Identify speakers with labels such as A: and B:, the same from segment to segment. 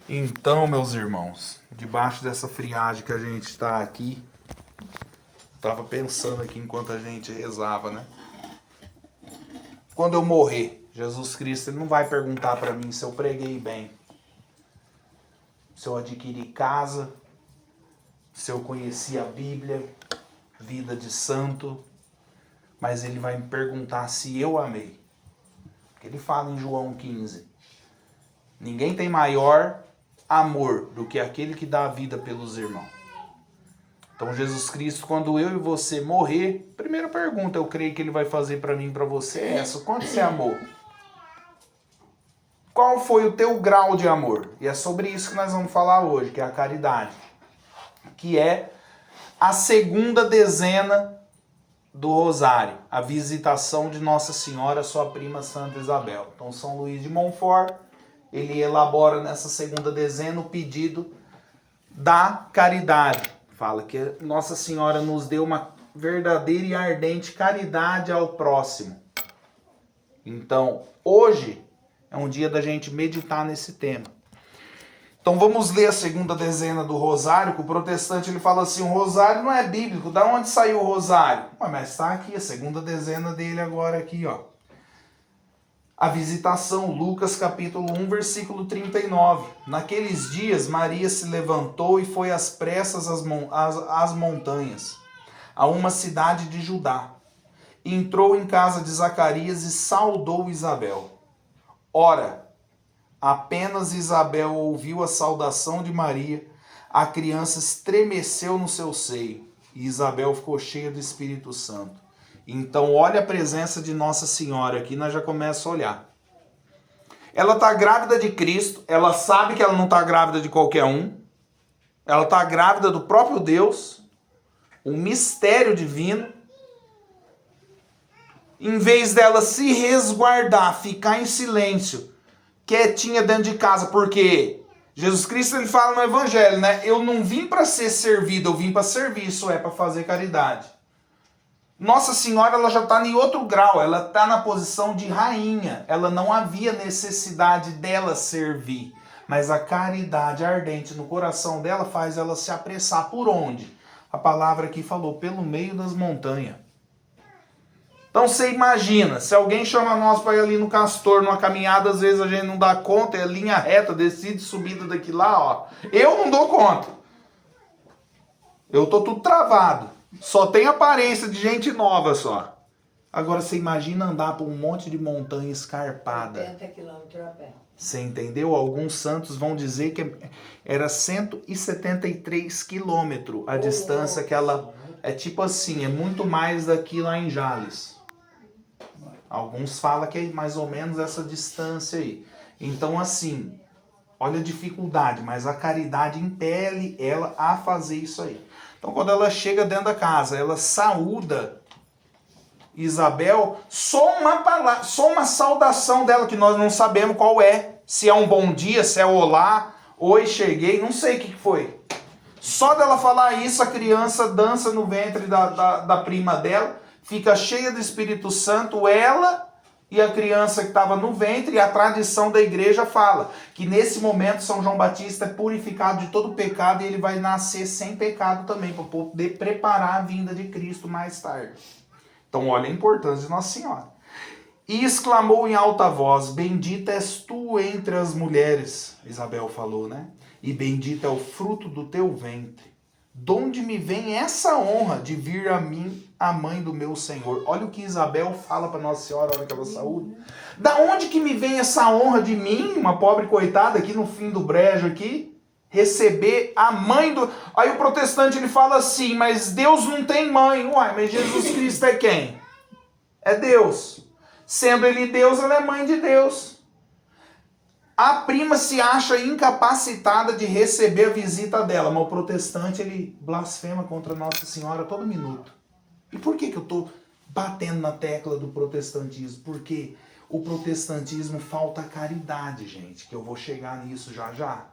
A: Então, meus irmãos, debaixo dessa friagem que a gente está aqui, estava pensando aqui enquanto a gente rezava, né? Quando eu morrer, Jesus Cristo ele não vai perguntar para mim se eu preguei bem, se eu adquiri casa, se eu conheci a Bíblia, vida de santo, mas ele vai me perguntar se eu amei. Porque ele fala em João 15: ninguém tem maior amor do que aquele que dá a vida pelos irmãos. Então Jesus Cristo, quando eu e você morrer, primeira pergunta eu creio que ele vai fazer para mim e para você é essa: quanto você amou? Qual foi o teu grau de amor? E é sobre isso que nós vamos falar hoje, que é a caridade, que é a segunda dezena do Rosário, a visitação de Nossa Senhora, sua prima Santa Isabel. Então São Luís de Montfort, ele elabora nessa segunda dezena o pedido da caridade. Fala que Nossa Senhora nos deu uma verdadeira e ardente caridade ao próximo. Então, hoje é um dia da gente meditar nesse tema. Então vamos ler a segunda dezena do Rosário, que o protestante ele fala assim: o Rosário não é bíblico, da onde saiu o Rosário? Mas está aqui, a segunda dezena dele agora aqui, ó. A visitação, Lucas capítulo 1, versículo 39. Naqueles dias Maria se levantou e foi às pressas às montanhas, a uma cidade de Judá. Entrou em casa de Zacarias e saudou Isabel. Ora, apenas Isabel ouviu a saudação de Maria, a criança estremeceu no seu seio, e Isabel ficou cheia do Espírito Santo. Então, olha a presença de Nossa Senhora aqui, nós já começamos a olhar. Ela está grávida de Cristo, ela sabe que ela não está grávida de qualquer um, ela está grávida do próprio Deus, um mistério divino. Em vez dela se resguardar, ficar em silêncio, quietinha dentro de casa, porque Jesus Cristo ele fala no Evangelho, né? Eu não vim para ser servido, eu vim para servir, isso é, para fazer caridade. Nossa Senhora ela já está em outro grau, ela está na posição de rainha, ela não havia necessidade dela servir, mas a caridade ardente no coração dela faz ela se apressar. Por onde? A palavra aqui falou, pelo meio das montanhas. Então você imagina, se alguém chama nós para ir ali no Castor, numa caminhada, às vezes a gente não dá conta, é linha reta, descida e subida daqui lá, ó. Eu não dou conta. Eu tô tudo travado. Só tem aparência de gente nova só. Agora você imagina andar por um monte de montanha escarpada.
B: 80 quilômetros a pé.
A: Você entendeu? Alguns santos vão dizer que era 173 quilômetros a distância que ela... É tipo assim, é muito mais daqui lá em Jales. Alguns falam que é mais ou menos essa distância aí. Então assim, olha a dificuldade, mas a caridade impele ela a fazer isso aí. Então quando ela chega dentro da casa, ela saúda Isabel, só uma palavra, só uma saudação dela, que nós não sabemos qual é. Se é um bom dia, se é olá, oi, cheguei, não sei o que foi. Só dela falar isso, a criança dança no ventre da prima dela, fica cheia do Espírito Santo, ela e a criança que estava no ventre, e a tradição da igreja fala que nesse momento São João Batista é purificado de todo pecado e ele vai nascer sem pecado também, para poder preparar a vinda de Cristo mais tarde. Então olha a importância de Nossa Senhora. E exclamou em alta voz: bendita és tu entre as mulheres, Isabel falou, né? E bendito é o fruto do teu ventre. Donde me vem essa honra de vir a mim a mãe do meu Senhor? Olha o que Isabel fala para Nossa Senhora na hora que ela saúde. Da onde que me vem essa honra de mim, uma pobre coitada aqui no fim do brejo aqui, receber a mãe do... Aí o protestante ele fala assim, mas Deus não tem mãe. Uai, mas Jesus Cristo é quem? É Deus. Sendo ele Deus, ela é mãe de Deus. A prima se acha incapacitada de receber a visita dela, mas o protestante ele blasfema contra Nossa Senhora a todo minuto. E por que eu estou batendo na tecla do protestantismo? Porque o protestantismo falta caridade, gente, que eu vou chegar nisso já já.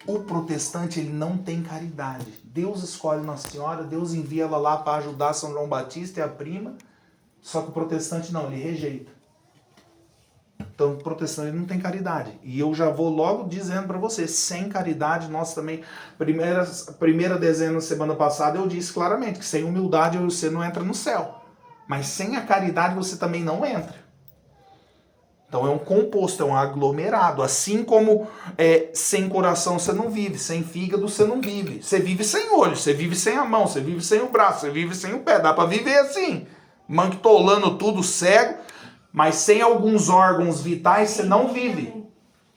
A: O protestante ele não tem caridade. Deus escolhe Nossa Senhora, Deus envia ela lá para ajudar São João Batista e a prima, só que o protestante não, ele rejeita. Então, o protestante não tem caridade. E eu já vou logo dizendo para você, sem caridade, nós também, primeira dezena semana passada, eu disse claramente que sem humildade você não entra no céu. Mas sem a caridade você também não entra. Então é um composto, é um aglomerado. Assim como sem coração você não vive, sem fígado você não vive. Você vive sem olho, você vive sem a mão, você vive sem o braço, você vive sem o pé. Dá para viver assim, manquitolando tudo, cego. Mas sem alguns órgãos vitais você não vive.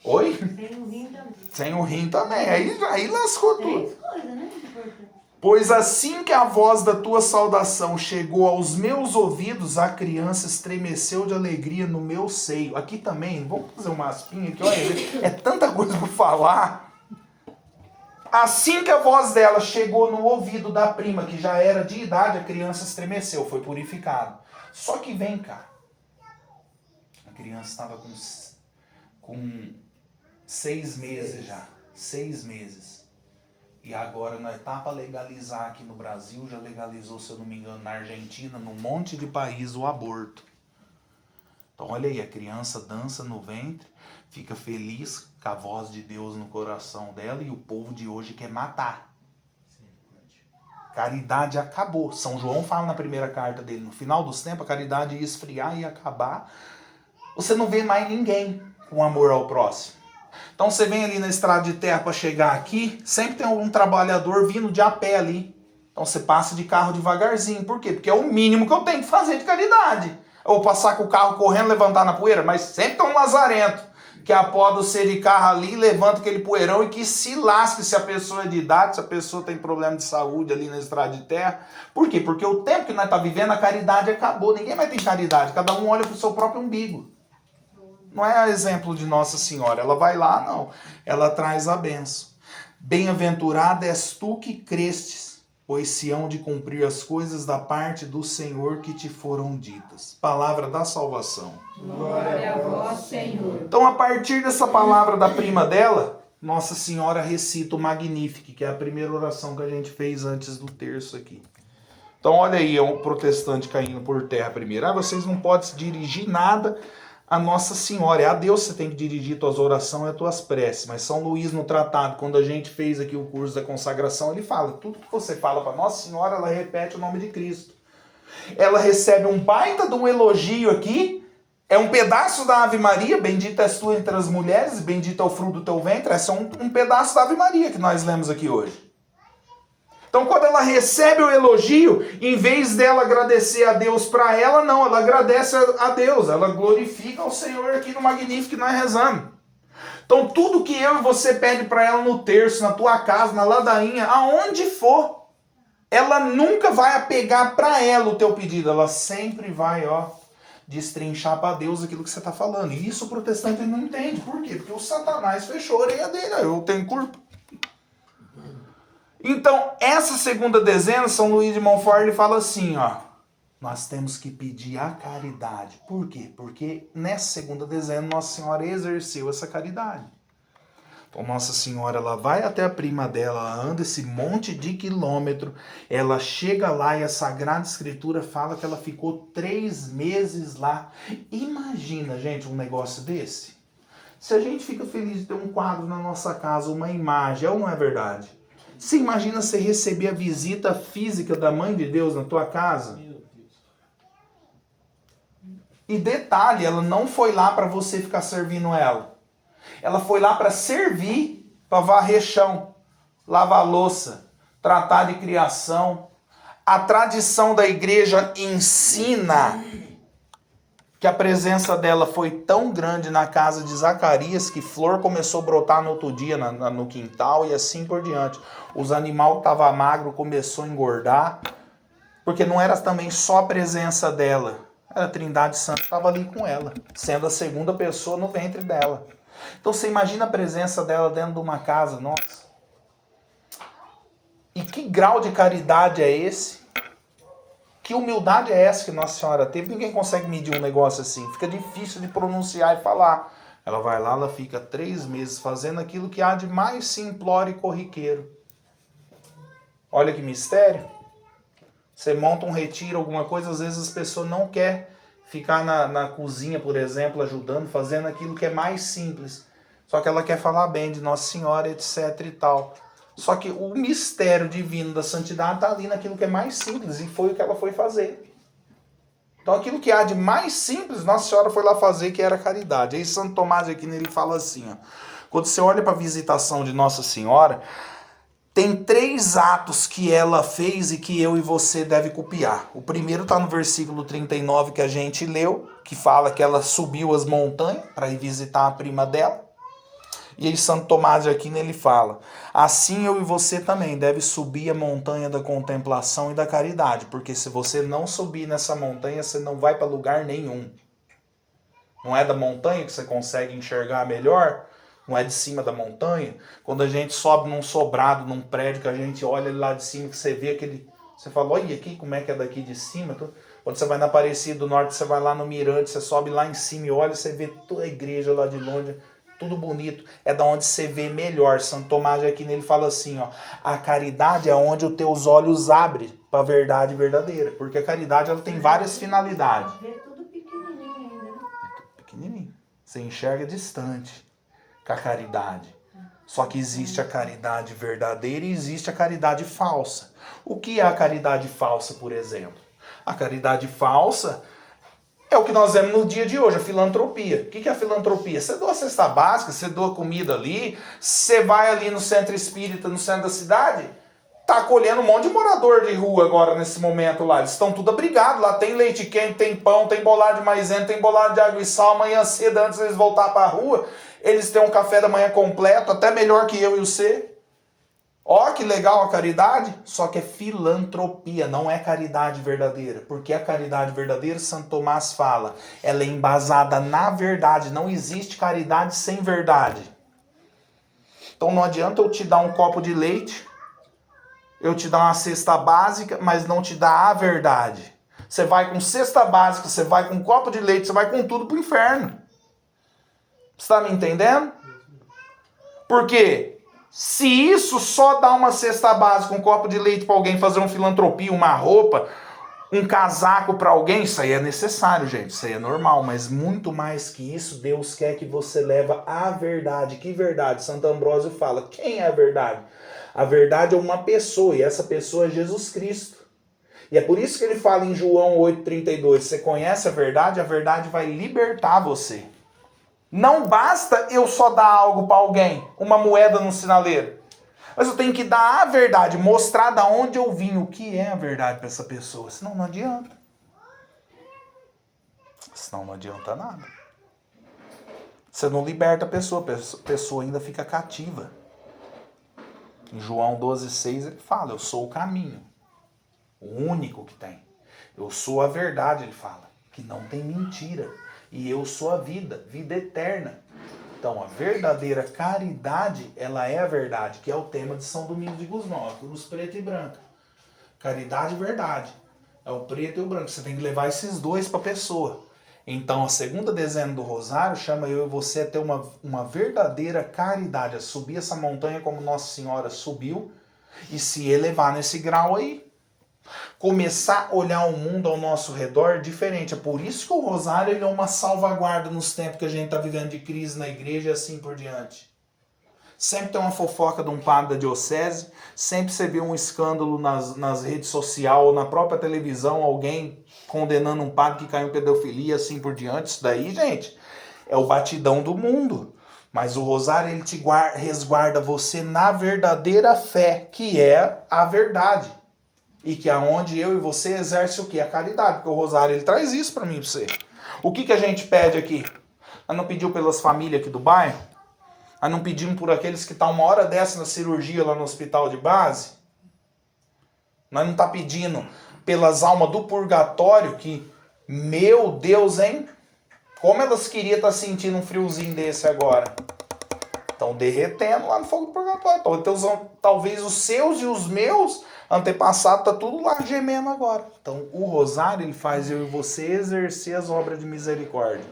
A: Oi?
B: Sem o rim também.
A: Sem o rim também. Aí lascou tudo.
B: Coisas, né?
A: Pois assim que a voz da tua saudação chegou aos meus ouvidos, a criança estremeceu de alegria no meu seio. Aqui também, vamos fazer uma aspinha aqui, olha, é tanta coisa para falar. Assim que a voz dela chegou no ouvido da prima, que já era de idade, a criança estremeceu, foi purificado. Só que vem cá. A criança estava com 6 meses já. 6 meses. E agora nós tá para legalizar aqui no Brasil, já legalizou, se eu não me engano, na Argentina, num monte de país, o aborto. Então olha aí, a criança dança no ventre, fica feliz com a voz de Deus no coração dela e o povo de hoje quer matar. Caridade acabou. São João fala na primeira carta dele, no final dos tempos a caridade ia esfriar e acabar. Você não vê mais ninguém com amor ao próximo. Então você vem ali na estrada de terra para chegar aqui, sempre tem algum trabalhador vindo de a pé ali. Então você passa de carro devagarzinho. Por quê? Porque é o mínimo que eu tenho que fazer de caridade. Ou passar com o carro correndo, levantar na poeira, mas sempre tem um lazarento que após ser de carro ali, levanta aquele poeirão e que se lasque se a pessoa é de idade, se a pessoa tem problema de saúde ali na estrada de terra. Por quê? Porque o tempo que nós estamos vivendo, a caridade acabou. Ninguém mais tem caridade. Cada um olha para o seu próprio umbigo. Não é exemplo de Nossa Senhora. Ela vai lá, não. Ela traz a benção. Bem-aventurada és tu que crestes, pois se hão de cumprir as coisas da parte do Senhor que te foram ditas. Palavra da salvação.
B: Glória a vós, Senhor.
A: Então, a partir dessa palavra da prima dela, Nossa Senhora recita o Magnificat, que é a primeira oração que a gente fez antes do terço aqui. Então, olha aí, é um protestante caindo por terra primeiro. Vocês não podem se dirigir nada a Nossa Senhora. É a Deus que você tem que dirigir tuas orações e as tuas preces. Mas São Luís, no tratado, quando a gente fez aqui o curso da consagração, ele fala, tudo que você fala para Nossa Senhora, ela repete o nome de Cristo. Ela recebe um baita de um elogio aqui, é um pedaço da Ave Maria, bendita és tu entre as mulheres, bendito é o fruto do teu ventre, é só um pedaço da Ave Maria que nós lemos aqui hoje. Então, quando ela recebe o elogio, em vez dela agradecer a Deus para ela, não, ela agradece a Deus, ela glorifica o Senhor aqui no Magnífico que nós rezamos. Então, tudo que eu e você pede para ela no terço, na tua casa, na ladainha, aonde for, ela nunca vai apegar para ela o teu pedido, ela sempre vai, destrinchar para Deus aquilo que você está falando. E isso o protestante não entende. Por quê? Porque o Satanás fechou a orelha dele, eu tenho culpa. Então, essa segunda dezena, São Luís de Montfort, ele fala assim, nós temos que pedir a caridade. Por quê? Porque nessa segunda dezena, Nossa Senhora exerceu essa caridade. Então, Nossa Senhora, ela vai até a prima dela, ela anda esse monte de quilômetro, ela chega lá e a Sagrada Escritura fala que ela ficou 3 meses lá. Imagina, gente, um negócio desse. Se a gente fica feliz de ter um quadro na nossa casa, uma imagem, ou não é verdade? Você imagina você receber a visita física da Mãe de Deus na tua casa? E detalhe, ela não foi lá para você ficar servindo ela. Ela foi lá para servir, para varrer chão, lavar louça, tratar de criação. A tradição da igreja ensina que a presença dela foi tão grande na casa de Zacarias que flor começou a brotar no outro dia no quintal e assim por diante. Os animais estavam magros, começou a engordar, porque não era também só a presença dela, era a Trindade Santa que estava ali com ela, sendo a segunda pessoa no ventre dela. Então você imagina a presença dela dentro de uma casa, nossa. E que grau de caridade é esse? Que humildade é essa que Nossa Senhora teve? Ninguém consegue medir um negócio assim. Fica difícil de pronunciar e falar. Ela vai lá, ela fica 3 meses fazendo aquilo que há de mais simplório e corriqueiro. Olha que mistério. Você monta um retiro, alguma coisa, às vezes as pessoas não querem ficar na cozinha, por exemplo, ajudando, fazendo aquilo que é mais simples. Só que ela quer falar bem de Nossa Senhora, etc e tal. Só que o mistério divino da santidade está ali naquilo que é mais simples, e foi o que ela foi fazer. Então aquilo que há de mais simples, Nossa Senhora foi lá fazer, que era caridade. Aí Santo Tomás de Aquino, ele fala assim, ó, quando você olha para a visitação de Nossa Senhora, tem 3 atos que ela fez e que eu e você deve copiar. O primeiro está no versículo 39 que a gente leu, que fala que ela subiu as montanhas para ir visitar a prima dela. E aí Santo Tomás de Aquino, ele fala, assim eu e você também deve subir a montanha da contemplação e da caridade, porque se você não subir nessa montanha, você não vai para lugar nenhum. Não é da montanha que você consegue enxergar melhor? Não é de cima da montanha? Quando a gente sobe num sobrado, num prédio, que a gente olha lá de cima, que você vê aquele... Você fala, olha aqui como é que é daqui de cima. Quando você vai na Aparecida do Norte, você vai lá no Mirante, você sobe lá em cima e olha, você vê toda a igreja lá de longe, tudo bonito. É da onde você vê melhor. Santo Tomás de Aquino, ele fala assim, ó, a caridade é onde os teus olhos abrem para a verdade verdadeira. Porque a caridade, ela tem várias finalidades.
B: Vê tudo pequenininho ainda, né?
A: Pequenininho. Você enxerga distante com a caridade. Só que existe a caridade verdadeira e existe a caridade falsa. O que é a caridade falsa, por exemplo? A caridade falsa é o que nós vemos no dia de hoje, a filantropia. O que é a filantropia? Você doa cesta básica, você doa comida ali, você vai ali no centro espírita, no centro da cidade, tá acolhendo um monte de morador de rua agora, nesse momento lá. Eles estão tudo abrigados lá. Tem leite quente, tem pão, tem bolado de maisena, tem bolado de água e sal. Amanhã cedo, antes deles voltar para a rua, eles têm um café da manhã completo, até melhor que eu e você. Ó, que legal a caridade, só que é filantropia, não é caridade verdadeira. Porque a caridade verdadeira, Santo Tomás fala, ela é embasada na verdade. Não existe caridade sem verdade. Então não adianta eu te dar um copo de leite, eu te dar uma cesta básica, mas não te dar a verdade. Você vai com cesta básica, você vai com um copo de leite, você vai com tudo pro inferno. Você está me entendendo? Por quê? Se isso só dá uma cesta básica, um copo de leite para alguém fazer uma filantropia, uma roupa, um casaco para alguém, isso aí é necessário, gente. Isso aí é normal, mas muito mais que isso, Deus quer que você leve a verdade. Que verdade? Santo Ambrósio fala, quem é a verdade? A verdade é uma pessoa, e essa pessoa é Jesus Cristo. E é por isso que ele fala em João 8,32, você conhece a verdade vai libertar você. Não basta eu só dar algo para alguém, uma moeda no sinaleiro. Mas eu tenho que dar a verdade, mostrar da onde eu vim, o que é a verdade para essa pessoa. Senão não adianta. Senão não adianta nada. Você não liberta a pessoa ainda fica cativa. Em João 12,6 ele fala, eu sou o caminho, o único que tem. Eu sou a verdade, ele fala, que não tem mentira. E eu sou a vida, vida eterna. Então a verdadeira caridade, ela é a verdade, que é o tema de São Domingos de Gusmão, a cruz preta e branca. Caridade e verdade. É o preto e o branco. Você tem que levar esses dois para a pessoa. Então a segunda dezena do Rosário chama eu e você a ter uma verdadeira caridade, a subir essa montanha como Nossa Senhora subiu e se elevar nesse grau aí. Começar a olhar o mundo ao nosso redor diferente. É por isso que o Rosário ele é uma salvaguarda nos tempos que a gente está vivendo de crise na igreja e assim por diante. Sempre tem uma fofoca de um padre da diocese, sempre você vê um escândalo nas redes sociais ou na própria televisão, alguém condenando um padre que caiu em pedofilia e assim por diante. Isso daí, gente, é o batidão do mundo. Mas o Rosário ele te resguarda você na verdadeira fé, que é a verdade. E que é onde eu e você exerce o quê? A caridade. Porque o Rosário ele traz isso para mim e para você. O que a gente pede aqui? Nós não pediu pelas famílias aqui do bairro? Nós não pedimos por aqueles que estão uma hora dessa na cirurgia lá no hospital de base? Nós não está pedindo pelas almas do purgatório que, meu Deus, hein? Como elas queriam estar sentindo um friozinho desse agora? Estão derretendo lá no fogo do purgatório. Então, talvez os seus e os meus antepassados tá tudo lá gemendo agora. Então, o Rosário ele faz eu e você exercer as obras de misericórdia.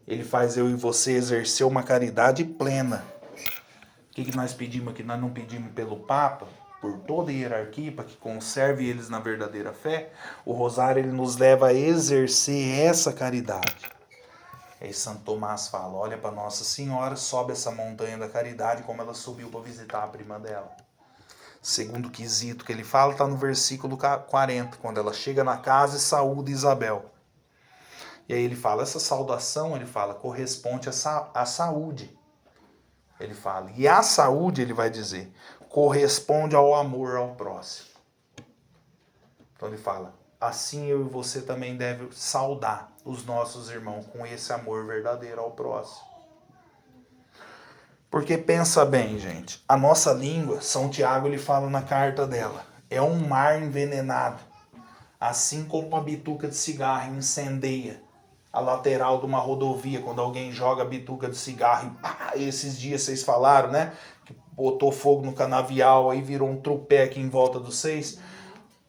A: Ele faz eu e você exercer uma caridade plena. O que nós pedimos aqui? Nós não pedimos pelo Papa, por toda a hierarquia, para que conserve eles na verdadeira fé, o rosário ele nos leva a exercer essa caridade. Aí Santo Tomás fala, olha para Nossa Senhora, sobe essa montanha da caridade como ela subiu para visitar a prima dela. Segundo quesito que ele fala está no versículo 40, quando ela chega na casa e saúda Isabel. E aí ele fala, essa saudação, ele fala, corresponde à saúde. Ele fala, e a saúde, ele vai dizer, corresponde ao amor ao próximo. Então ele fala, assim eu e você também devem saudar os nossos irmãos com esse amor verdadeiro ao próximo. Porque pensa bem, gente, a nossa língua, São Tiago ele fala na carta dela, é um mar envenenado, assim como uma bituca de cigarro incendeia a lateral de uma rodovia, quando alguém joga a bituca de cigarro, e esses dias vocês falaram, né, que botou fogo no canavial, aí virou um trupé aqui em volta dos seis,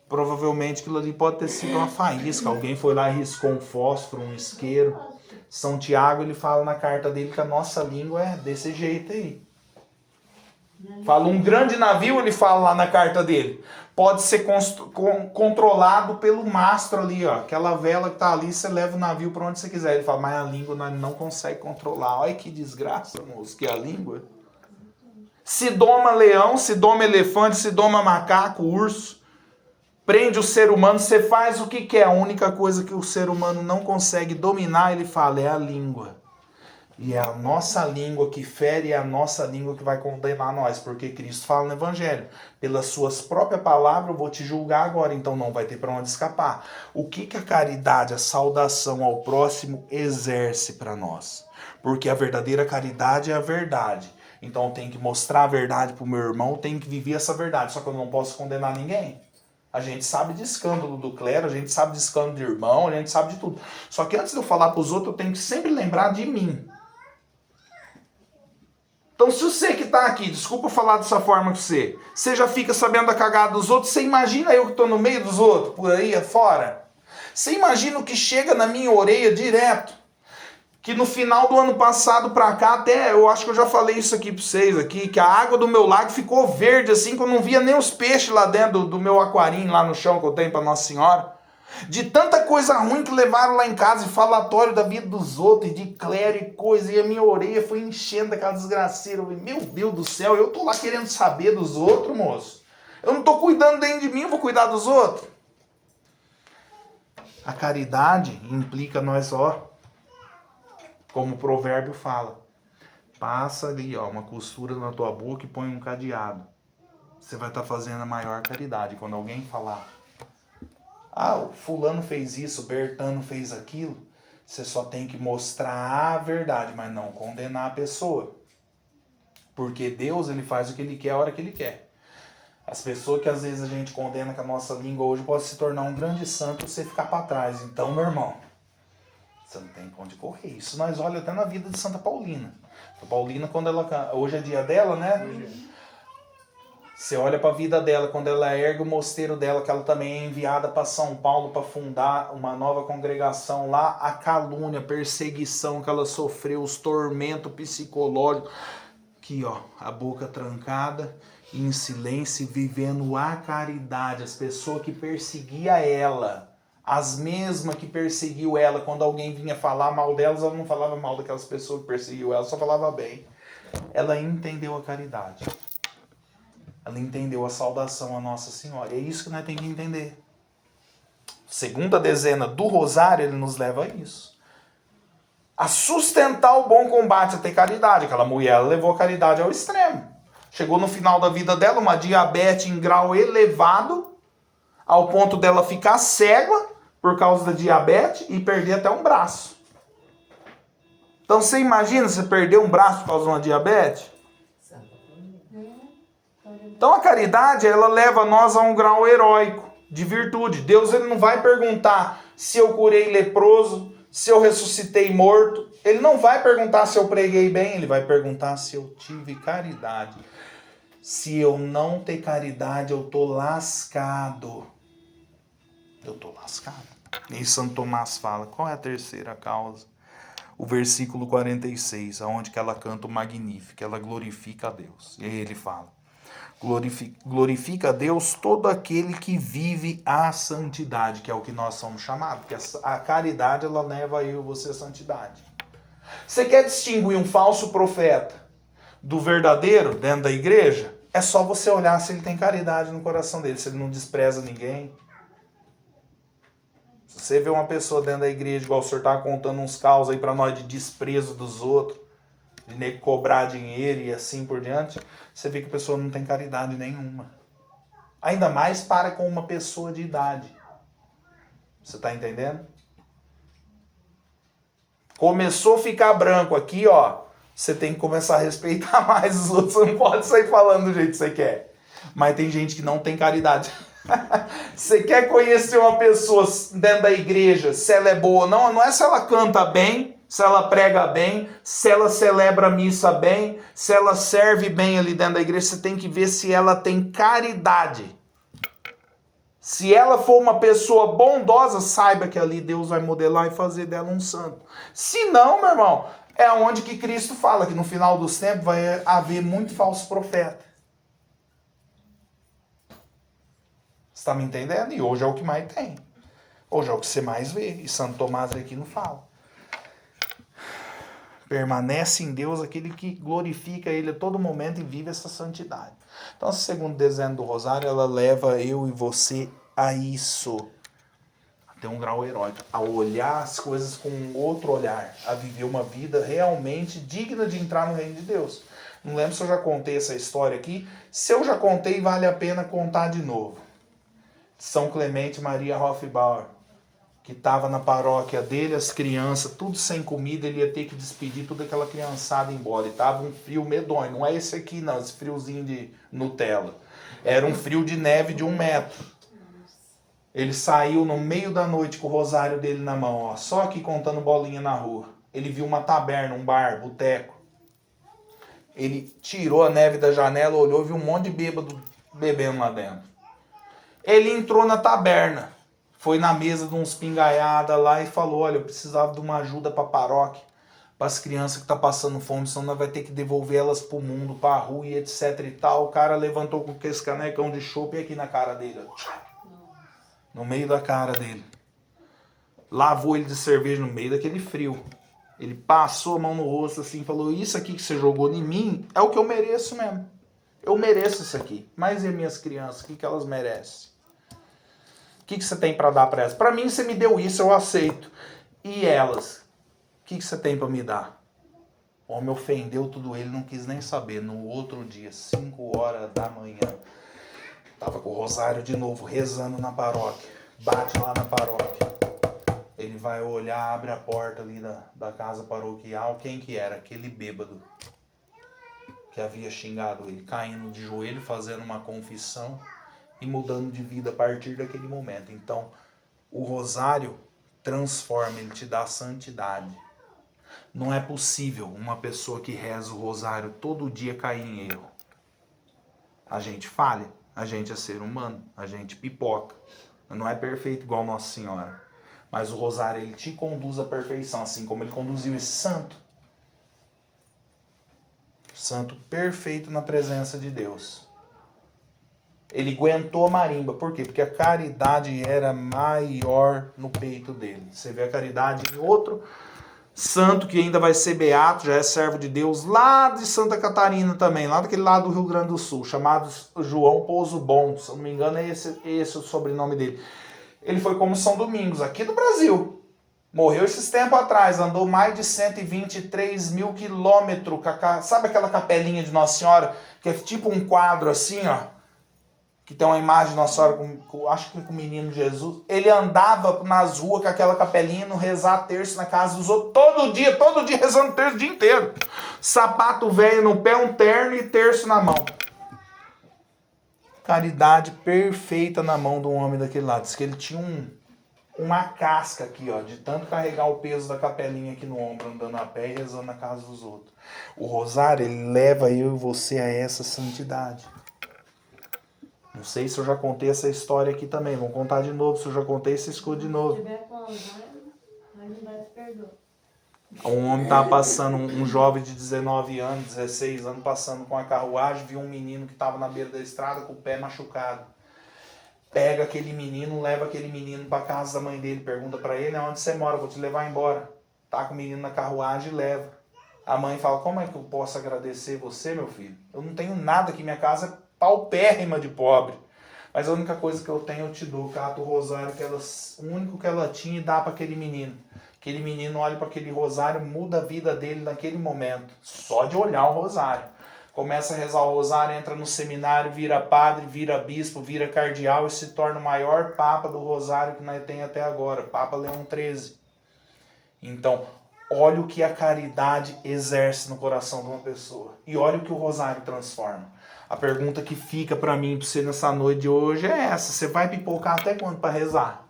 A: provavelmente aquilo ali pode ter sido uma faísca, alguém foi lá e riscou um fósforo, um isqueiro. São Tiago, ele fala na carta dele que a nossa língua é desse jeito aí. Fala um grande navio, ele fala lá na carta dele, pode ser controlado pelo mastro ali, ó. Aquela vela que tá ali, você leva o navio para onde você quiser. Ele fala, mas a língua nós não consegue controlar. Olha que desgraça, moço, que é a língua. Se doma leão, se doma elefante, se doma macaco, urso. Prende o ser humano, você faz o que quer. A única coisa que o ser humano não consegue dominar, ele fala, é a língua. E é a nossa língua que fere, é a nossa língua que vai condenar nós. Porque Cristo fala no Evangelho, pelas suas próprias palavras eu vou te julgar agora, então não vai ter para onde escapar. O que a caridade, a saudação ao próximo exerce para nós? Porque a verdadeira caridade é a verdade. Então eu tenho que mostrar a verdade para o meu irmão, eu tenho que viver essa verdade, só que eu não posso condenar ninguém. A gente sabe de escândalo do clero, a gente sabe de escândalo de irmão, a gente sabe de tudo. Só que antes de eu falar para os outros, eu tenho que sempre lembrar de mim. Então se você que está aqui, desculpa falar dessa forma com você já fica sabendo da cagada dos outros, você imagina eu que estou no meio dos outros, por aí afora? Você imagina o que chega na minha orelha direto? Que no final do ano passado pra cá, até eu acho que eu já falei isso aqui pra vocês aqui, que a água do meu lago ficou verde assim, que eu não via nem os peixes lá dentro do meu aquarinho lá no chão que eu tenho pra Nossa Senhora. De tanta coisa ruim que levaram lá em casa, de falatório da vida dos outros, de clero e coisa, e a minha orelha foi enchendo daquela desgraceira. Eu falei, meu Deus do céu, eu tô lá querendo saber dos outros, moço. Eu não tô cuidando nem de mim, eu vou cuidar dos outros. A caridade implica nós, ó, como o provérbio fala, passa ali, ó, uma costura na tua boca e põe um cadeado. Você vai estar fazendo a maior caridade. Quando alguém falar, o fulano fez isso, o Bertano fez aquilo, você só tem que mostrar a verdade, mas não condenar a pessoa. Porque Deus, ele faz o que ele quer a hora que ele quer. As pessoas que às vezes a gente condena com a nossa língua hoje pode se tornar um grande santo e você ficar para trás. Então, meu irmão, você não tem pra onde correr. Isso nós olhamos até na vida de Santa Paulina. A Paulina, quando ela... Hoje é dia dela, né? Você olha para a vida dela, quando ela ergue o mosteiro dela, que ela também é enviada para São Paulo para fundar uma nova congregação lá, a calúnia, a perseguição que ela sofreu, os tormentos psicológicos. Aqui, ó, a boca trancada, em silêncio, vivendo a caridade. As pessoas que perseguiam ela, as mesmas que perseguiu ela, quando alguém vinha falar mal delas, ela não falava mal daquelas pessoas que perseguiu ela, só falava bem. Ela entendeu a caridade. Ela entendeu a saudação a Nossa Senhora. E é isso que nós temos que entender. Segunda dezena do Rosário, ele nos leva a isso. A sustentar o bom combate, a ter caridade. Aquela mulher, ela levou a caridade ao extremo. Chegou no final da vida dela, uma diabetes em grau elevado, ao ponto dela ficar cega por causa da diabetes e perder até um braço. Então você imagina você perder um braço por causa de uma diabetes? Então a caridade, ela leva nós a um grau heróico de virtude. Deus, ele não vai perguntar se eu curei leproso, se eu ressuscitei morto. Ele não vai perguntar se eu preguei bem, ele vai perguntar se eu tive caridade. Se eu não ter caridade, eu tô lascado. Eu tô lascado. E Santo Tomás fala, qual é a terceira causa? O versículo 46, onde que ela canta o Magnífico, ela glorifica a Deus. E aí ele fala, Glorifica a Deus todo aquele que vive a santidade, que é o que nós somos chamados. Porque a caridade, ela leva eu e você à santidade. Você quer distinguir um falso profeta do verdadeiro dentro da igreja? É só você olhar se ele tem caridade no coração dele, se ele não despreza ninguém. Se você vê uma pessoa dentro da igreja, igual o senhor está contando uns caos aí para nós de desprezo dos outros, de nego cobrar dinheiro e assim por diante, você vê que a pessoa não tem caridade nenhuma. Ainda mais para com uma pessoa de idade. Você está entendendo? Começou a ficar branco aqui, ó. Você tem que começar a respeitar mais os outros. Você não pode sair falando do jeito que você quer. Mas tem gente que não tem caridade. Você quer conhecer uma pessoa dentro da igreja, se ela é boa ou não? Não é se ela canta bem, se ela prega bem, se ela celebra a missa bem, se ela serve bem ali dentro da igreja. Você tem que ver se ela tem caridade. Se ela for uma pessoa bondosa, saiba que ali Deus vai modelar e fazer dela um santo. Se não, meu irmão, é onde que Cristo fala que no final dos tempos vai haver muito falso profeta. Você está me entendendo? E hoje é o que mais tem. Hoje é o que você mais vê. E Santo Tomás aqui não fala. Permanece em Deus aquele que glorifica Ele a todo momento e vive essa santidade. Então, esse segundo desenho do Rosário, ela leva eu e você a isso. A ter um grau heróico. A olhar as coisas com um outro olhar. A viver uma vida realmente digna de entrar no reino de Deus. Não lembro se eu já contei essa história aqui. Se eu já contei, vale a pena contar de novo. São Clemente Maria Hofbauer, que estava na paróquia dele, as crianças, tudo sem comida, ele ia ter que despedir toda aquela criançada embora. E tava um frio medonho, não é esse aqui não, esse friozinho de Nutella. Era um frio de neve de 1 metro. Ele saiu no meio da noite com o rosário dele na mão, ó, só aqui contando bolinha na rua. Ele viu uma taberna, um bar, boteco. Ele tirou a neve da janela, olhou e viu um monte de bêbado bebendo lá dentro. Ele entrou na taberna, foi na mesa de uns pingaiada lá e falou, olha, eu precisava de uma ajuda para a paróquia, para as crianças que estão passando fome, senão nós vai ter que devolver elas para o mundo, para a rua e etc e tal. O cara levantou com esse canecão de chopp aqui na cara dele, no meio da cara dele. Lavou ele de cerveja no meio daquele frio. Ele passou a mão no rosto assim e falou, isso aqui que você jogou em mim é o que eu mereço mesmo. Eu mereço isso aqui. Mas e minhas crianças, o que elas merecem? O que você tem para dar para elas? Para mim, você me deu isso, eu aceito. E elas? O que você tem para me dar? O homem ofendeu tudo ele, não quis nem saber. No outro dia, 5 horas da manhã, tava com o rosário de novo, rezando na paróquia. Bate lá na paróquia. Ele vai olhar, abre a porta ali da casa paroquial. Quem que era? Aquele bêbado que havia xingado ele, caindo de joelho, fazendo uma confissão e mudando de vida a partir daquele momento. Então, o rosário transforma, ele te dá santidade. Não é possível uma pessoa que reza o rosário todo dia cair em erro. A gente falha, a gente é ser humano, a gente pipoca. Não é perfeito igual Nossa Senhora. Mas o rosário, ele te conduz à perfeição, assim como ele conduziu esse santo. Santo perfeito na presença de Deus. Ele aguentou a marimba. Por quê? Porque a caridade era maior no peito dele. Você vê a caridade em outro santo que ainda vai ser beato, já é servo de Deus, lá de Santa Catarina também, lá daquele lado do Rio Grande do Sul, chamado João Pouso Bom. Se eu não me engano, é esse o sobrenome dele. Ele foi como São Domingos, aqui do Brasil. Morreu esses tempos atrás, andou mais de 123 mil quilômetros. Sabe aquela capelinha de Nossa Senhora, que é tipo um quadro assim, ó? Que tem uma imagem de Nossa Senhora, acho que com o menino Jesus. Ele andava nas ruas com aquela capelinha, no rezar terço na casa dos outros, todo dia rezando terço o dia inteiro. Sapato velho no pé, um terno e terço na mão. Caridade perfeita na mão de um homem daquele lado. Diz que ele tinha uma casca aqui, ó, de tanto carregar o peso da capelinha aqui no ombro, andando a pé e rezando na casa dos outros. O rosário, ele leva eu e você a essa santidade. Não sei se eu já contei essa história aqui também. Vamos contar de novo. Se eu já contei, você escuta de novo.
B: Se tiver com Alzheimer, mas não vai se perdoar.
A: Um homem estava passando, um jovem de 19 anos, 16 anos, passando com a carruagem, viu um menino que estava na beira da estrada com o pé machucado. Pega aquele menino, leva aquele menino para casa da mãe dele, pergunta para ele: onde você mora? Vou te levar embora. Tá com o menino na carruagem e leva. A mãe fala: como é que eu posso agradecer você, meu filho? Eu não tenho nada aqui, minha casa é paupérrima de pobre. Mas a única coisa que eu tenho eu te dou, cata o rosário, o único que ela tinha, e dá para aquele menino. Aquele menino olha para aquele rosário, muda a vida dele naquele momento. Só de olhar o rosário. Começa a rezar o rosário, entra no seminário, vira padre, vira bispo, vira cardeal e se torna o maior papa do rosário que nós tem até agora, Papa Leão XIII. Então, olha o que a caridade exerce no coração de uma pessoa. E olha o que o rosário transforma. A pergunta que fica para mim, para você nessa noite de hoje é essa: você vai pipocar até quando para rezar?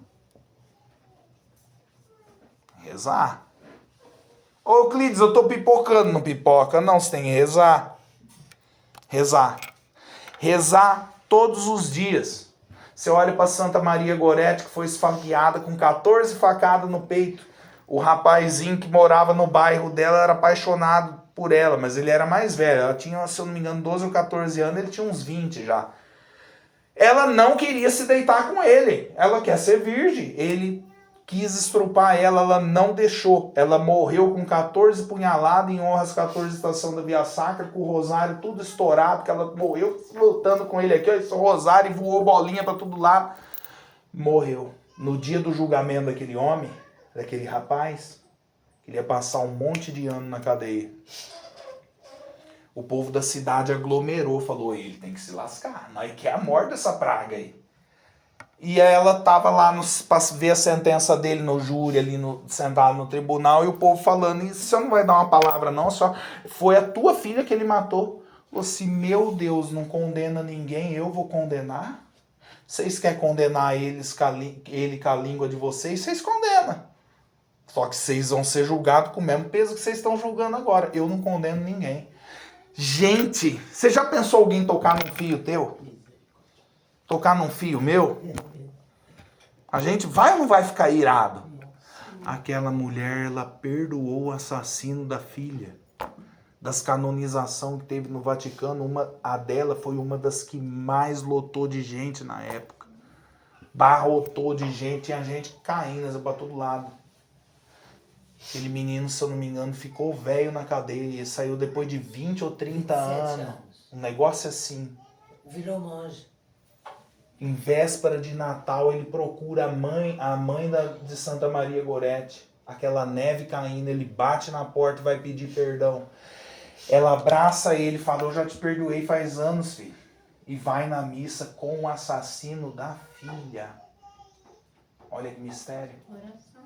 A: Rezar. Ô Euclides, eu tô pipocando. Não pipoca não, você tem que rezar. Rezar. Rezar todos os dias. Você olha para Santa Maria Gorete, que foi esfaqueada com 14 facadas no peito. O rapazinho que morava no bairro dela era apaixonado por ela, mas ele era mais velho. Ela tinha, se eu não me engano, 12 ou 14 anos, ele tinha uns 20 já. Ela não queria se deitar com ele. Ela quer ser virgem. Ele quis estrupar ela não deixou. Ela morreu com 14 punhaladas em honra às 14 estações da Via Sacra, com o rosário tudo estourado, que ela morreu lutando com ele aqui, ó, esse rosário, e voou bolinha para todo lado. Morreu. No dia do julgamento daquele homem, daquele rapaz, ele ia passar um monte de ano na cadeia. O povo da cidade aglomerou, falou: ele tem que se lascar, nós quer a morte dessa praga aí. E ela tava lá para ver a sentença dele no júri, ali sentado no tribunal, e o povo falando: e você não vai dar uma palavra não, só foi a tua filha que ele matou. Falou assim: meu Deus, não condena ninguém, eu vou condenar? Vocês querem condenar ele com a língua de vocês, vocês condenam. Só que vocês vão ser julgados com o mesmo peso que vocês estão julgando agora. Eu não condeno ninguém. Gente, você já pensou alguém tocar num fio teu? Tocar num fio meu? A gente vai ou não vai ficar irado? Aquela mulher, ela perdoou o assassino da filha. Das canonizações que teve no Vaticano, a dela foi uma das que mais lotou de gente na época. Barrotou de gente e a gente caindo para todo lado. Aquele menino, se eu não me engano, ficou velho na cadeia e saiu depois de 20 ou 30 anos. Um negócio assim.
C: Virou monge.
A: Em véspera de Natal, ele procura a mãe de Santa Maria Gorete. Aquela neve caindo, ele bate na porta e vai pedir perdão. Ela abraça ele e fala: eu já te perdoei faz anos, filho. E vai na missa com o assassino da filha. Olha que mistério.
B: Oração.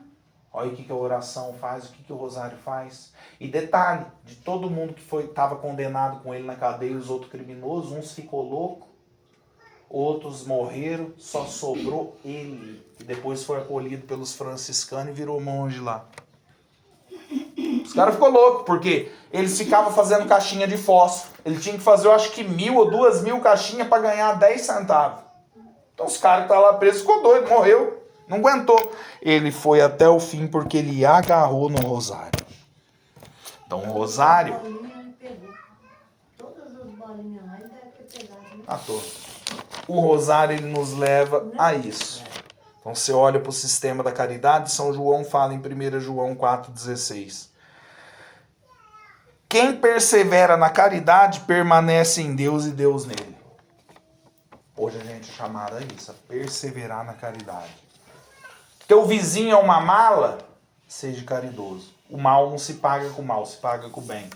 A: Olha o que a oração faz, o que o rosário faz. E detalhe, de todo mundo que estava condenado com ele na cadeia, os outros criminosos, uns ficou louco, outros morreram, só sobrou ele. E depois foi acolhido pelos franciscanos e virou monge lá. Os caras ficou louco, porque eles ficavam fazendo caixinha de fósforo. Ele tinha que fazer, eu acho que 1.000 ou 2.000 caixinhas para ganhar 10 centavos. Então os caras que estavam lá presos ficou doido, morreu. Não aguentou. Ele foi até o fim porque ele agarrou no rosário. Então o rosário...
B: Todas as bolinhas lá ele deve ter pegado. Né?
A: À toa. O rosário ele nos leva a isso. Então você olha para o sistema da caridade, São João fala em 1 João 4,16. Quem persevera na caridade permanece em Deus e Deus nele. Hoje a gente é chamado a isso, a perseverar na caridade. Teu vizinho é uma mala, seja caridoso. O mal não se paga com o mal, se paga com o bem.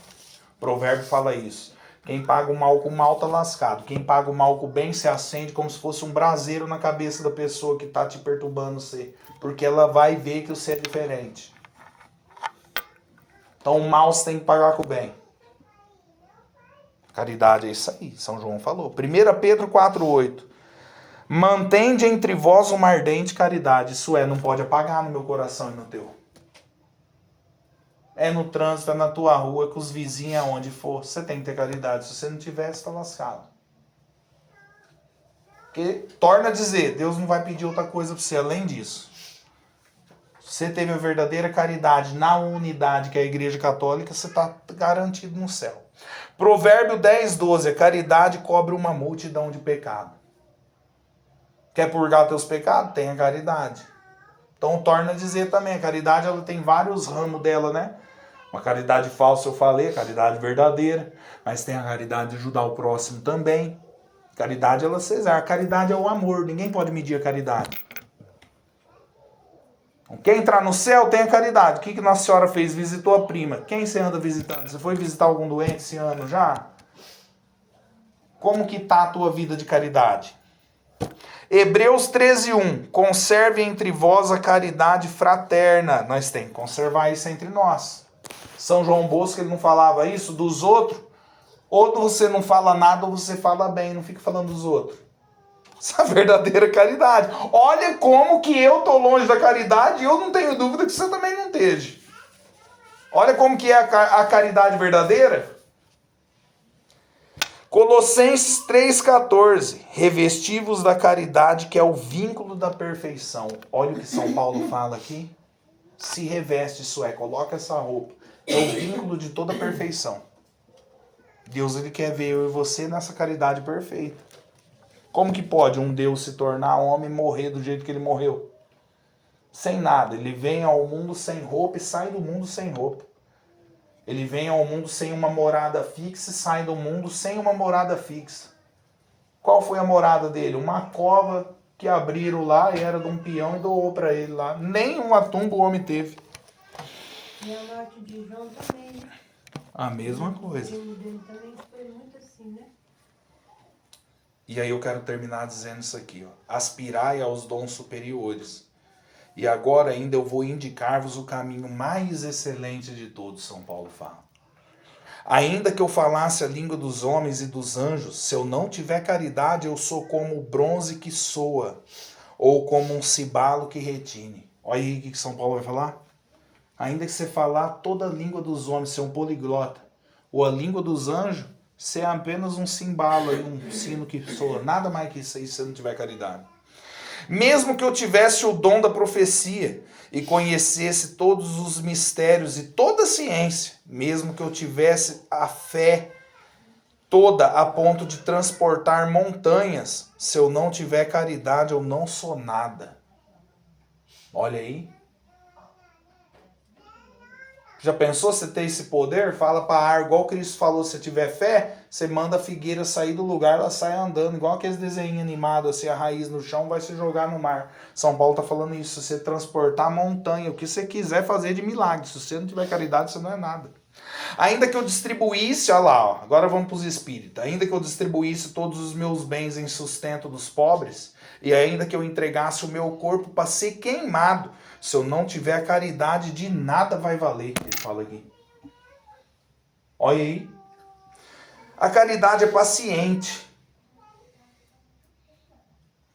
A: O provérbio fala isso. Quem paga o mal com o mal tá lascado. Quem paga o mal com o bem se acende como se fosse um braseiro na cabeça da pessoa que tá te perturbando você. Porque ela vai ver que você é diferente. Então o mal você tem que pagar com o bem. Caridade é isso aí, São João falou. 1 Pedro 4,8. Mantende entre vós uma ardente caridade. Isso é, não pode apagar no meu coração e no teu. É no trânsito, é na tua rua, com os vizinhos, aonde for. Você tem que ter caridade. Se você não tiver, você está lascado. Porque, torna a dizer, Deus não vai pedir outra coisa para você além disso. Você teve a verdadeira caridade na unidade que é a Igreja Católica, você está garantido no céu. Provérbio 10:12, a caridade cobre uma multidão de pecado. Quer purgar teus pecados? Tenha caridade. Então torna a dizer também, a caridade ela tem vários ramos dela, né? Uma caridade falsa eu falei, a caridade verdadeira, mas tem a caridade de ajudar o próximo também. Caridade ela Cesar, a caridade é o amor, ninguém pode medir a caridade. Quer entrar no céu, tem a caridade. O que Nossa Senhora fez? Visitou a prima. Quem você anda visitando? Você foi visitar algum doente esse ano já? Como que está a tua vida de caridade? Hebreus 13:1. Conserve entre vós a caridade fraterna. Nós temos que conservar isso entre nós. São João Bosco, ele não falava isso dos outros? Ou você não fala nada, ou você fala bem. Não fica falando dos outros. Essa é a verdadeira caridade. Olha como que eu estou longe da caridade e eu não tenho dúvida que você também não esteja. Olha como que é a caridade verdadeira. Colossenses 3,14. Revesti-vos da caridade, que é o vínculo da perfeição. Olha o que São Paulo fala aqui. Se reveste, isso é, coloca essa roupa. É o vínculo de toda perfeição. Deus ele quer ver eu e você nessa caridade perfeita. Como que pode um Deus se tornar homem e morrer do jeito que ele morreu? Sem nada. Ele vem ao mundo sem roupa e sai do mundo sem roupa. Ele vem ao mundo sem uma morada fixa e sai do mundo sem uma morada fixa. Qual foi a morada dele? Uma cova que abriram lá e era de um peão e doou para ele lá. Nem uma tumba o homem teve.
B: E a morte de João também, né?
A: A mesma coisa.
B: O primo dele também foi muito assim, né?
A: E aí eu quero terminar dizendo isso aqui, ó. Aspirai aos dons superiores. E agora ainda eu vou indicar-vos o caminho mais excelente de todos, São Paulo fala. Ainda que eu falasse a língua dos homens e dos anjos, se eu não tiver caridade, eu sou como o bronze que soa, ou como um cibalo que retine. Olha aí o que São Paulo vai falar. Ainda que você falar toda a língua dos homens, ser um poliglota, ou a língua dos anjos, ser apenas um cimbalo, um sino que soa. Nada mais que isso aí se você não tiver caridade. Mesmo que eu tivesse o dom da profecia e conhecesse todos os mistérios e toda a ciência, mesmo que eu tivesse a fé toda a ponto de transportar montanhas, se eu não tiver caridade, eu não sou nada. Olha aí. Já pensou você ter esse poder? Fala para a ar, igual Cristo falou, se tiver fé, você manda a figueira sair do lugar, ela sai andando, igual aqueles desenhos animados, assim, a raiz no chão vai se jogar no mar. São Paulo está falando isso, se você transportar montanha, o que você quiser fazer de milagre, se você não tiver caridade, você não é nada. Ainda que eu distribuísse, olha lá, ó, agora vamos para os espíritos, ainda que eu distribuísse todos os meus bens em sustento dos pobres, e ainda que eu entregasse o meu corpo para ser queimado, se eu não tiver caridade, de nada vai valer, ele fala aqui. Olha aí. A caridade é paciente.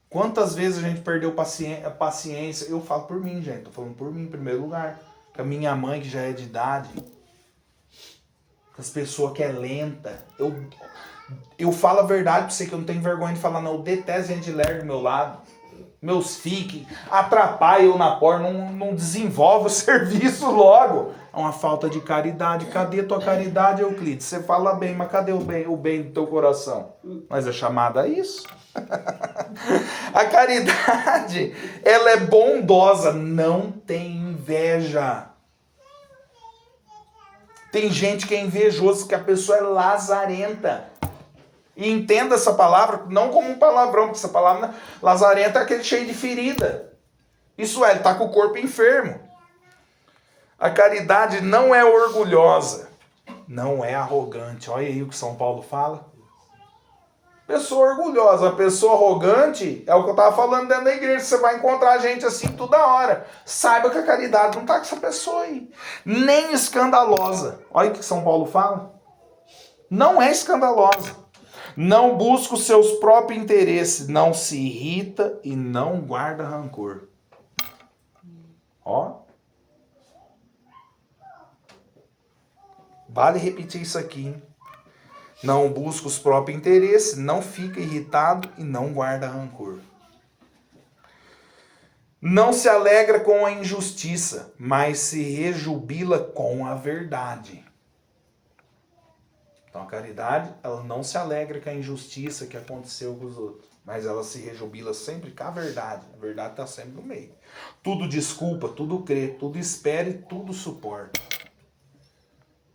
A: Quantas vezes a gente perdeu a paciência? Eu falo por mim, gente. Tô falando por mim em primeiro lugar. Com a minha mãe, que já é de idade. Com as pessoas que é lenta. Eu falo a verdade pra você, que eu não tenho vergonha de falar, não. Eu detesto gente lerda do meu lado. Meus fiques, atrapalha eu na porta, não desenvolve o serviço logo. É uma falta de caridade. Cadê tua caridade, Euclides? Você fala bem, mas cadê o bem do teu coração? Mas é chamada a isso. A caridade, ela é bondosa, não tem inveja. Tem gente que é invejoso, que a pessoa é lazarenta. E entenda essa palavra não como um palavrão, porque essa palavra lazarenta é aquele cheio de ferida. Isso é, ele está com o corpo enfermo. A caridade não é orgulhosa, não é arrogante. Olha aí o que São Paulo fala. Pessoa orgulhosa, a pessoa arrogante, é o que eu estava falando dentro da igreja. Você vai encontrar gente assim toda hora. Saiba que a caridade não está com essa pessoa aí. Nem escandalosa. Olha o que São Paulo fala. Não é escandalosa. Não busca os seus próprios interesses, não se irrita e não guarda rancor. Ó. Vale repetir isso aqui, hein? Não busca os próprios interesses, não fica irritado e não guarda rancor. Não se alegra com a injustiça, mas se rejubila com a verdade. Então a caridade, ela não se alegra com a injustiça que aconteceu com os outros, mas ela se rejubila sempre com a verdade. A verdade está sempre no meio. Tudo desculpa, tudo crê, tudo espera e tudo suporta.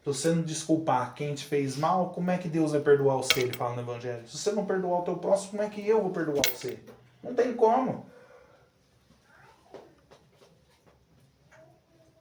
A: Se você não desculpar quem te fez mal, como é que Deus vai perdoar você? Ele fala no Evangelho. Se você não perdoar o teu próximo, como é que eu vou perdoar você? Não tem como.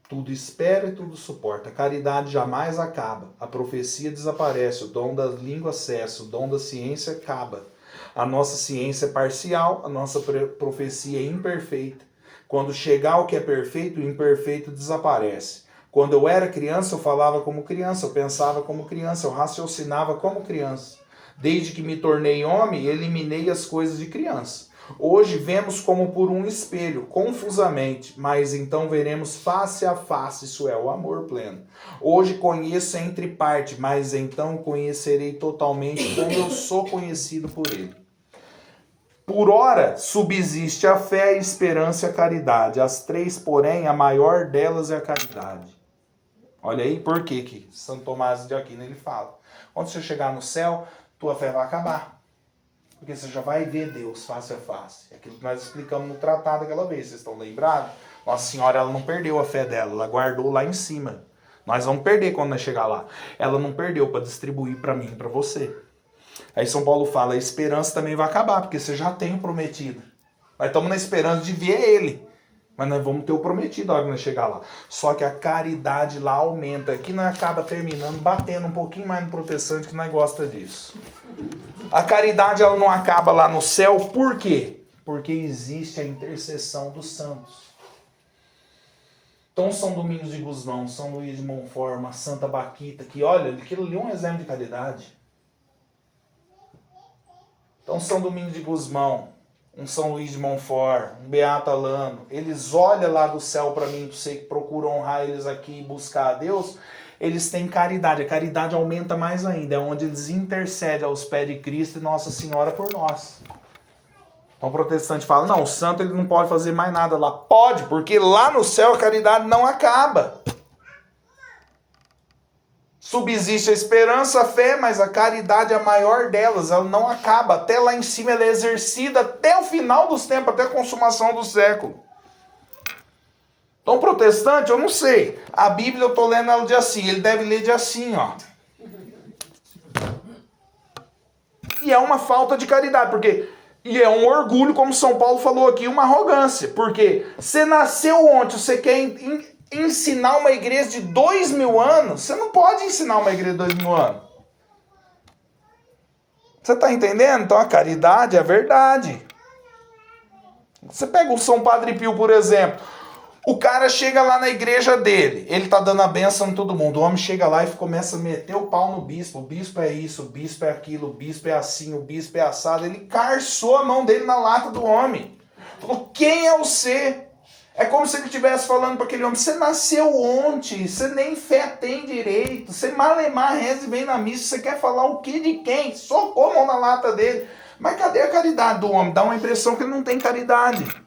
A: Tudo espera e tudo suporta. A caridade jamais acaba. A profecia desaparece. O dom da língua cessa. O dom da ciência acaba. A nossa ciência é parcial. A nossa profecia é imperfeita. Quando chegar o que é perfeito, o imperfeito desaparece. Quando eu era criança, eu falava como criança. Eu pensava como criança. Eu raciocinava como criança. Desde que me tornei homem, eliminei as coisas de criança. Hoje vemos como por um espelho, confusamente, mas então veremos face a face, isso é, o amor pleno. Hoje conheço entre parte, mas então conhecerei totalmente como eu sou conhecido por ele. Por ora, subsiste a fé, a esperança e a caridade. As três, porém, a maior delas é a caridade. Olha aí por que São Tomás de Aquino ele fala. Quando você chegar no céu, tua fé vai acabar. Porque você já vai ver Deus face a face. É aquilo que nós explicamos no tratado aquela vez. Vocês estão lembrados? Nossa Senhora, ela não perdeu a fé dela. Ela guardou lá em cima. Nós vamos perder quando nós chegar lá. Ela não perdeu para distribuir para mim e para você. Aí São Paulo fala, a esperança também vai acabar. Porque você já tem o prometido. Nós estamos na esperança de ver ele. Mas nós vamos ter o prometido na hora que nós chegar lá. Só que a caridade lá aumenta. Aqui nós acaba terminando, batendo um pouquinho mais no protestante, que nós gosta disso. A caridade ela não acaba lá no céu, por quê? Porque existe a intercessão dos santos. Então São Domingos de Gusmão, São Luís de Montfort, uma Santa Baquita, que olha, aquilo ali é um exemplo de caridade. Então São Domingos de Gusmão, um São Luís de Montfort, um Beato Alano, eles olham lá do céu para mim, para você que procura honrar eles aqui e buscar a Deus, eles têm caridade. A caridade aumenta mais ainda, é onde eles intercedem aos pés de Cristo e Nossa Senhora por nós. Então o protestante fala, não, o santo ele não pode fazer mais nada lá. Pode, porque lá no céu a caridade não acaba. Subsiste a esperança, a fé, mas a caridade é a maior delas, ela não acaba. Até lá em cima ela é exercida até o final dos tempos, até a consumação do século. Então, protestante, eu não sei. A Bíblia eu estou lendo ela de assim. Ele deve ler de assim, ó. E é uma falta de caridade, porque... E é um orgulho, como São Paulo falou aqui, uma arrogância. Porque você nasceu ontem, você quer ensinar uma igreja de 2000 anos, você não pode ensinar uma igreja de 2000 anos. Você está entendendo? Então a caridade é a verdade. Você pega o São Padre Pio, por exemplo... O cara chega lá na igreja dele, ele tá dando a bênção em todo mundo. O homem chega lá e começa a meter o pau no bispo. O bispo é isso, o bispo é aquilo, o bispo é assim, o bispo é assado. Ele carçou a mão dele na lata do homem. Falou, quem é você? É como se ele estivesse falando para aquele homem, você nasceu ontem, você nem fé tem direito, você malemar reza e vem na missa, você quer falar o que de quem? Socou a mão na lata dele. Mas cadê a caridade do homem? Dá uma impressão que ele não tem caridade.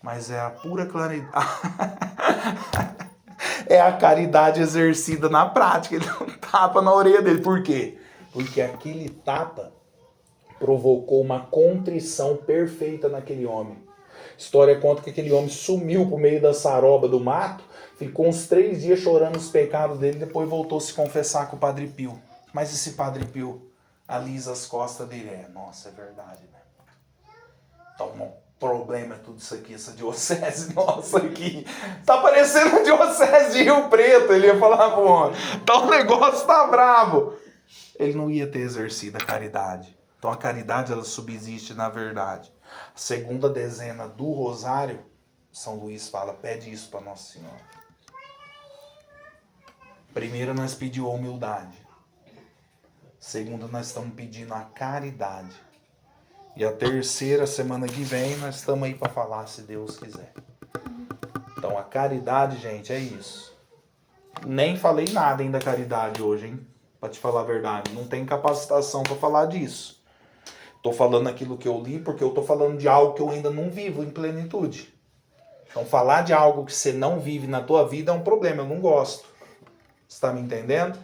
A: Mas é a pura claridade. É a caridade exercida na prática. Ele dá um tapa na orelha dele. Por quê? Porque aquele tapa provocou uma contrição perfeita naquele homem. A história conta que aquele homem sumiu pro meio da saroba do mato, ficou uns 3 dias chorando os pecados dele, depois voltou a se confessar com o Padre Pio. Mas esse Padre Pio alisa as costas dele. Nossa, é verdade, né? Então, problema é tudo isso aqui, essa diocese nossa aqui. Tá parecendo a diocese de Rio Preto, ele ia falar pro homem. Então o negócio tá bravo. Ele não ia ter exercido a caridade. Então a caridade, ela subsiste na verdade. A segunda dezena do rosário, São Luís fala, pede isso para Nossa Senhora. Primeiro nós pedimos a humildade. Segundo nós estamos pedindo a caridade. E a terceira, semana que vem, nós estamos aí para falar, se Deus quiser. Então, a caridade, gente, é isso. Nem falei nada ainda da caridade hoje, hein? Para te falar a verdade. Não tem capacitação para falar disso. Estou falando aquilo que eu li porque eu estou falando de algo que eu ainda não vivo em plenitude. Então falar de algo que você não vive na tua vida é um problema, eu não gosto. Você está me entendendo?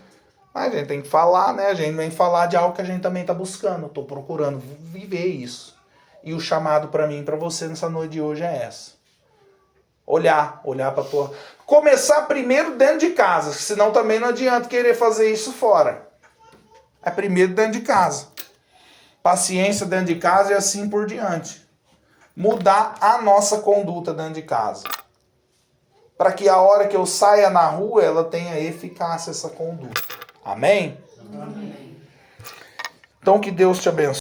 A: Mas a gente tem que falar, né? A gente vem falar de algo que a gente também está buscando. Eu estou procurando viver isso. E o chamado para mim e para você nessa noite de hoje é essa. Olhar para tua... Começar primeiro dentro de casa, senão também não adianta querer fazer isso fora. É primeiro dentro de casa. Paciência dentro de casa e assim por diante. Mudar a nossa conduta dentro de casa. Para que a hora que eu saia na rua, ela tenha eficácia essa conduta. Amém?
C: Amém.
A: Então que Deus te abençoe.